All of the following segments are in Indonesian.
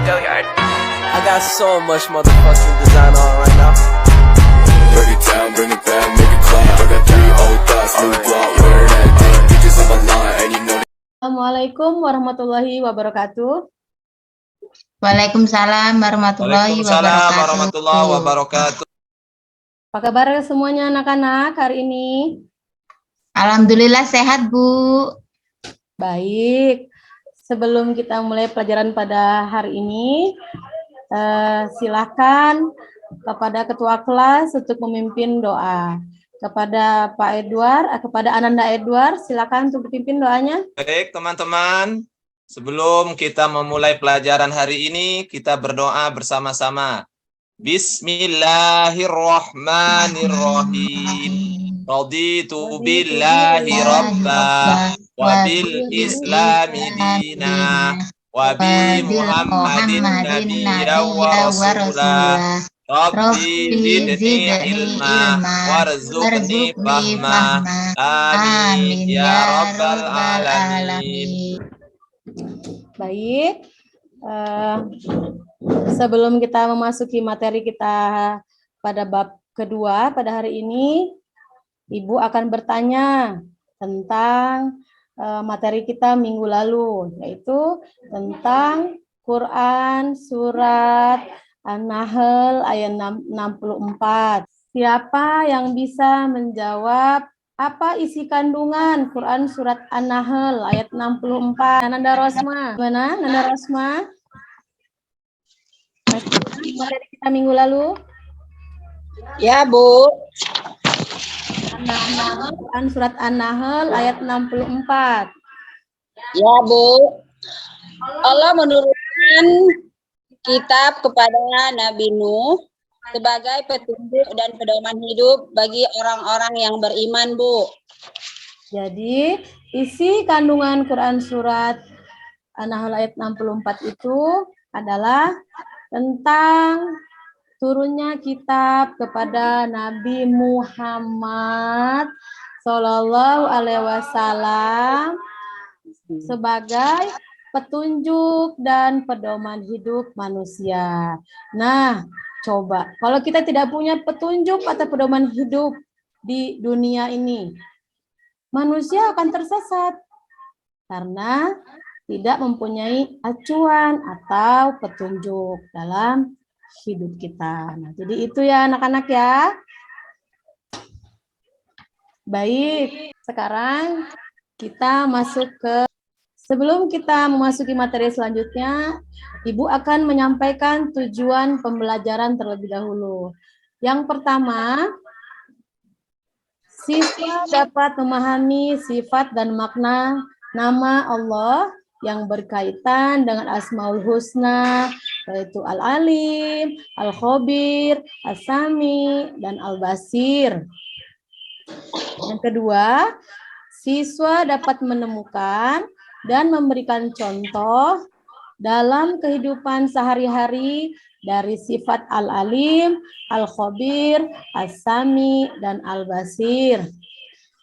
I got so much motherfucking design on right now. Break it down, bring it back, make it clap. I got 3 old thoughts, new block, where that day. Bitches on my line, and you know. Assalamualaikum warahmatullahi wabarakatuh. Waalaikumsalam warahmatullahi wabarakatuh. Apa kabar semuanya anak-anak hari ini? Alhamdulillah sehat, Bu. Baik. Sebelum kita mulai pelajaran pada hari ini, silakan kepada ketua kelas untuk memimpin doa. Kepada Pak Edward, kepada Ananda Edward, silakan untuk dipimpin doanya. Baik, teman-teman. Sebelum kita memulai pelajaran hari ini, kita berdoa bersama-sama. Bismillahirrahmanirrahim. Raditu billahi rabba wa bil islami dina wa bi Muhammadin nabiyya wa rasulah. Rabbi zidni ilma warzuqni fahma. Amin ya rabbal alamin. Baik. Sebelum kita memasuki materi kita pada bab kedua pada hari ini, Ibu akan bertanya tentang materi kita minggu lalu, yaitu tentang Quran surat An-Nahl ayat 64. Siapa yang bisa menjawab apa isi kandungan Quran surat An-Nahl ayat 64? Nanda Rosma. Mana? Nanda Rosma? Materi kita minggu lalu? Ya, Bu. Quran surat An-Nahl ayat 64. Ya, Bu. Allah menurunkan kitab kepada Nabi Nuh sebagai petunjuk dan pedoman hidup bagi orang-orang yang beriman, Bu. Jadi, isi kandungan Quran surat An-Nahl ayat 64 itu adalah tentang turunnya kitab kepada Nabi Muhammad Sallallahu Alaihi Wasallam sebagai petunjuk dan pedoman hidup manusia. Nah, coba kalau kita tidak punya petunjuk atau pedoman hidup di dunia ini, manusia akan tersesat karena tidak mempunyai acuan atau petunjuk dalam hidup kita. Nah, jadi itu ya anak-anak ya. Baik, sekarang kita masuk ke, sebelum kita memasuki materi selanjutnya, Ibu akan menyampaikan tujuan pembelajaran terlebih dahulu. Yang pertama, siswa dapat memahami sifat dan makna nama Allah yang berkaitan dengan Asmaul Husna, yaitu Al-Alim, Al-Khabir, As-Sami, dan Al-Basir. Yang kedua, siswa dapat menemukan dan memberikan contoh dalam kehidupan sehari-hari dari sifat Al-Alim, Al-Khabir, As-Sami, dan Al-Basir.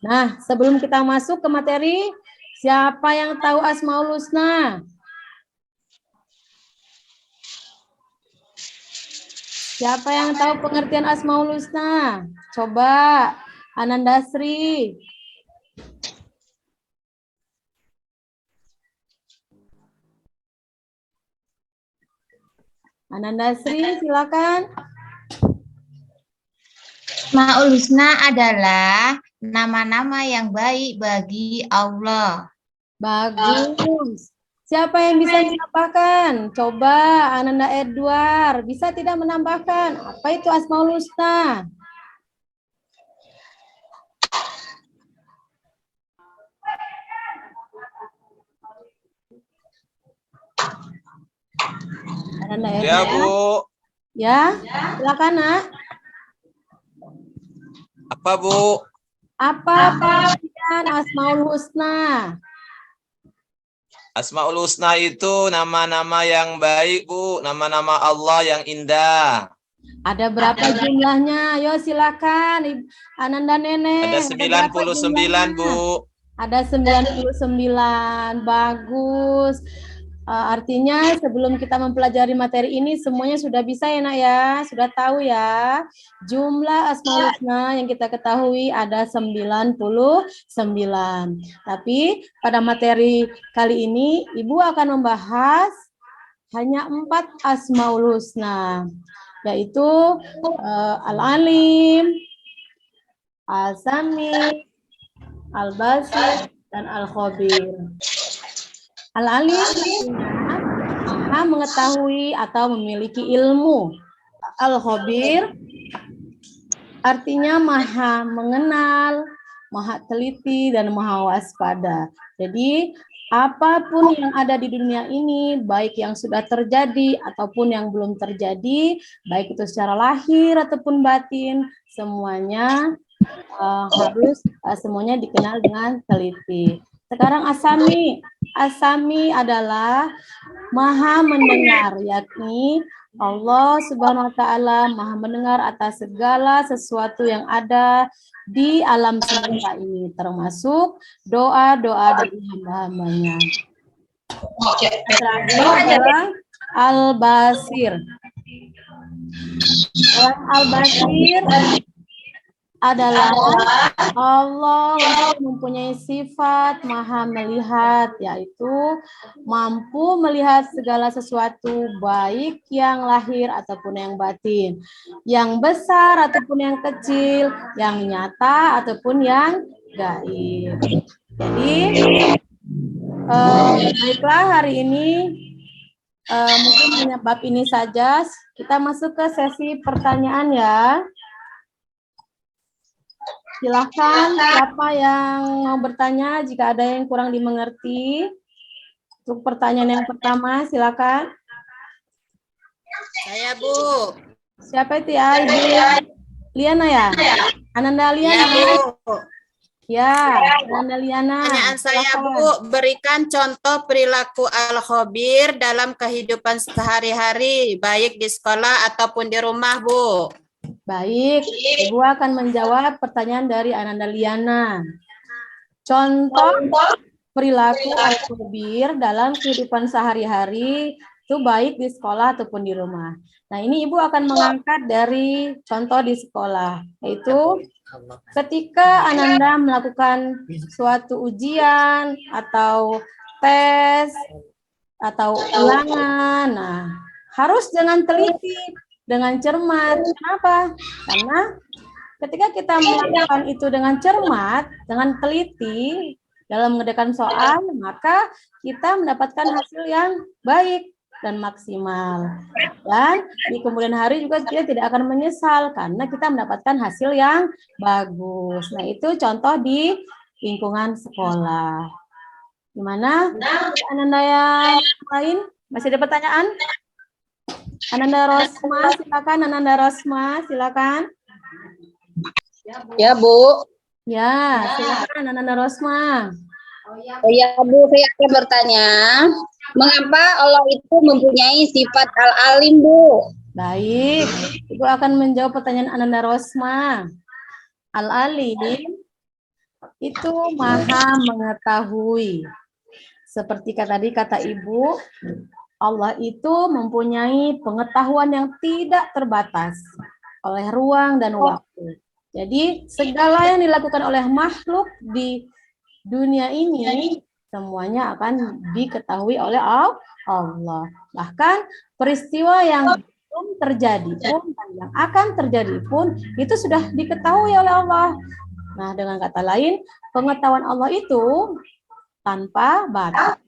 Nah, sebelum kita masuk ke materi, siapa yang tahu Asmaul Husna? Siapa yang tahu pengertian Asmaul Husna? Coba, Ananda Sri. Ananda Sri, silakan. Asmaul Husna adalah nama-nama yang baik bagi Allah. Bagus. Siapa yang bisa menambahkan? Coba Ananda Edward, bisa tidak menambahkan? Apa itu Asmaul Husna? Ananda Edward. Ya, Bu. Ya, silakan, Nak. Apa, Bu? Apa pengertian Asmaul Husna? Asmaul Husna itu nama-nama yang baik, Bu. Nama-nama Allah yang indah. Ada berapa jumlahnya? Yo, silakan. Ananda Nenek. Ada 99, Bu. Ada 99. Bagus. Artinya sebelum kita mempelajari materi ini semuanya sudah bisa ya nak ya, sudah tahu ya. Jumlah Asmaul Husna yang kita ketahui ada 99. Tapi pada materi kali ini Ibu akan membahas hanya 4 Asmaul Husna, yaitu Al-Alim, Al-Sami, Al-Basir, dan Al-Khabir. Al-Alim artinya maha mengetahui atau memiliki ilmu. Al-Khabir artinya maha mengenal, maha teliti, dan maha waspada. Jadi apapun yang ada di dunia ini, baik yang sudah terjadi ataupun yang belum terjadi, baik itu secara lahir ataupun batin, semuanya harus semuanya dikenal dengan teliti. Sekarang Asami. Asami adalah maha mendengar, yakni Allah Subhanahu wa Ta'ala maha mendengar atas segala sesuatu yang ada di alam semesta ini, termasuk doa-doa dari hamba-hambanya. Terakhir adalah Al-Basir. Al-Basir adalah Allah mempunyai sifat maha melihat, yaitu mampu melihat segala sesuatu baik yang lahir ataupun yang batin, yang besar ataupun yang kecil, yang nyata ataupun yang gaib. Jadi baiklah, hari ini mungkin hanya bab ini saja. Kita masuk ke sesi pertanyaan ya. Silakan siapa yang mau bertanya jika ada yang kurang dimengerti. Untuk pertanyaan yang pertama, silakan. Saya, Bu. Siapa itu ya, Ibu? Liana ya? Ananda Liana. Ya, Bu. Ya, Ananda Liana. Pertanyaan saya, Bu, berikan contoh perilaku Al-Khabir dalam kehidupan sehari-hari, baik di sekolah ataupun di rumah, Bu. Baik, Ibu akan menjawab pertanyaan dari Ananda Liana. Contoh perilaku Al-Khabir dalam kehidupan sehari-hari itu baik di sekolah ataupun di rumah. Nah, ini Ibu akan mengangkat dari contoh di sekolah, yaitu ketika Ananda melakukan suatu ujian atau tes atau ulangan, nah harus dengan teliti, dengan cermat. Kenapa? Karena ketika kita melakukan itu dengan cermat, dengan teliti dalam mengerjakan soal, maka kita mendapatkan hasil yang baik dan maksimal. Dan di kemudian hari juga kita tidak akan menyesal karena kita mendapatkan hasil yang bagus. Nah, itu contoh di lingkungan sekolah. Gimana? Ananda yang lain? Masih ada pertanyaan? Ananda Rosma, silakan. Ananda Rosma, silakan. Ya, Bu. Ya, silakan Ananda Rosma. Oh ya, Bu, saya akan bertanya, mengapa Allah itu mempunyai sifat Al-Alim, Bu? Baik, Ibu akan menjawab pertanyaan Ananda Rosma. Al-Alim itu maha mengetahui. Seperti tadi kata Ibu, Allah itu mempunyai pengetahuan yang tidak terbatas oleh ruang dan waktu. Jadi segala yang dilakukan oleh makhluk di dunia ini semuanya akan diketahui oleh Allah. Bahkan peristiwa yang belum terjadi pun dan yang akan terjadi pun itu sudah diketahui oleh Allah. Nah, dengan kata lain, pengetahuan Allah itu tanpa batas.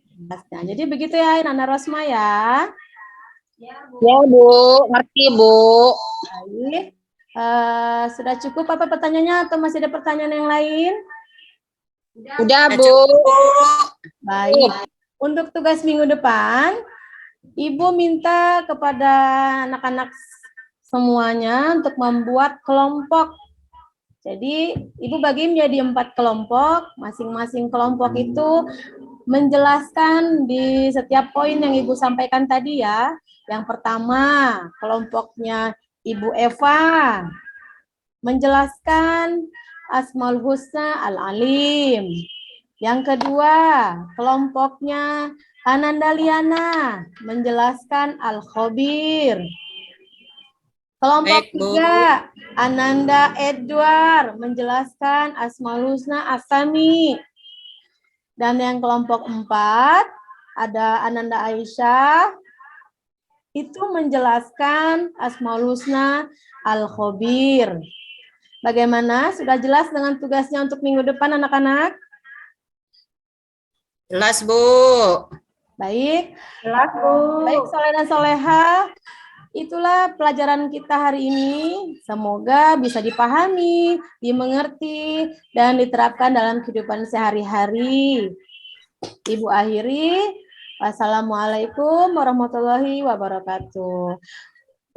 Nah, jadi begitu ya, Nana Rosma ya. Ya, Bu. Ngerti, Bu. Baik. Sudah cukup apa pertanyaannya atau masih ada pertanyaan yang lain? Udah, Bu. Baik. Untuk tugas minggu depan, Ibu minta kepada anak-anak semuanya untuk membuat kelompok. Jadi, Ibu bagi menjadi 4 kelompok. Masing-masing kelompok itu menjelaskan di setiap poin yang Ibu sampaikan tadi ya. Yang pertama, kelompoknya Ibu Eva menjelaskan Asmaul Husna Al-Alim. Yang kedua, kelompoknya Ananda Liana menjelaskan Al-Khabir. Kelompok Baik, Bu. 3, Ananda Edward menjelaskan Asmaul Husna Asami. Dan yang kelompok 4, ada Ananda Aisyah, itu menjelaskan Asmaul Husna Al-Khabir. Bagaimana? Sudah jelas dengan tugasnya untuk minggu depan, anak-anak? Jelas, Bu. Baik. Jelas, Bu. Baik, Soleh dan Soleha. Itulah pelajaran kita hari ini. Semoga bisa dipahami, dimengerti, dan diterapkan dalam kehidupan sehari-hari. Ibu akhiri. Wassalamualaikum warahmatullahi wabarakatuh.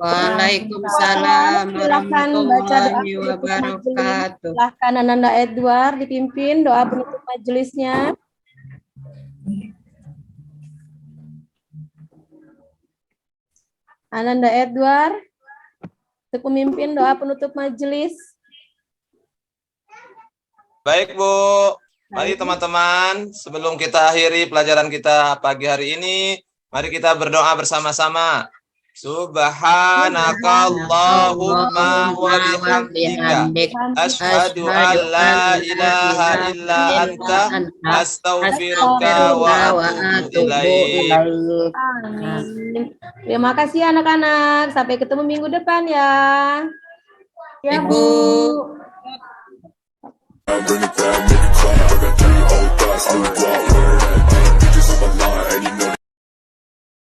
Waalaikumsalam warahmatullahi wabarakatuh. Silahkan Ananda Edward dipimpin doa penutup majelisnya. Ananda Edward, untuk memimpin doa penutup majelis. Baik, Bu. Mari teman-teman, sebelum kita akhiri pelajaran kita pagi hari ini, mari kita berdoa bersama-sama. Subhanaka Allahumma wa bihamdika asyhadu an la ilaha illa anta astaghfiruka wa atubu ilaik. Amin. Terima kasih anak-anak. Sampai ketemu minggu depan ya. Ya, Bu. Bring it back, make it clap. I got 3 old thoughts, new block, where that thing. Bitches on my line, and you know